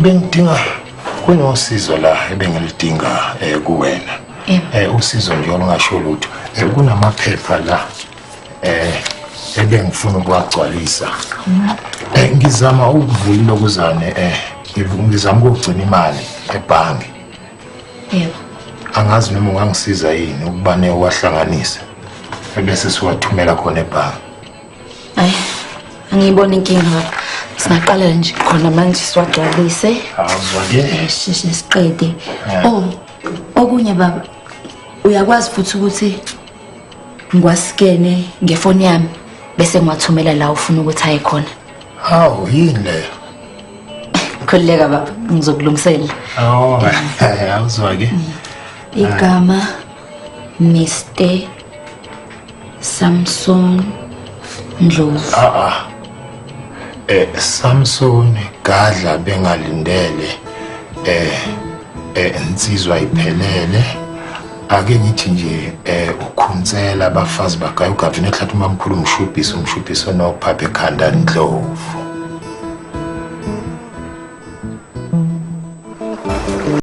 Bengidinga kunosizo la ebengilidinga kuwena. Usizo nje olungasho lutho. Kunamaphepha la ebengifuna ukuwagcwalisa. Ngizama ukuvula lokuzane ngizama ukugcina imali ebhangi. Yebo. Angazi noma ungangisiza yini ukuba newahlanganisa. Bese siwathumela khona ebhangi. Hayi, angiyibona inkinga. Singaqala nje khona manje siwagcwalise. Awuzwake? Sheshe siqede. Okunye baba, uyakwazi futhi ukuthi ngiwaskene ngefoni yami bese ngiwathumela la ufuna ukuthi aye khona. Hawu yini leyo? Khuleka baba, ngizokulungisela. Awuzwake? Igama Mr. Samson Ndlovu. Samson Gadla bengalindele insizwa iphelele ake ngithi nje ukhunzela abafazi bagayi ugavini ehlathi umamkhulu umshubhiso nophapha ekhanda Ndlovu.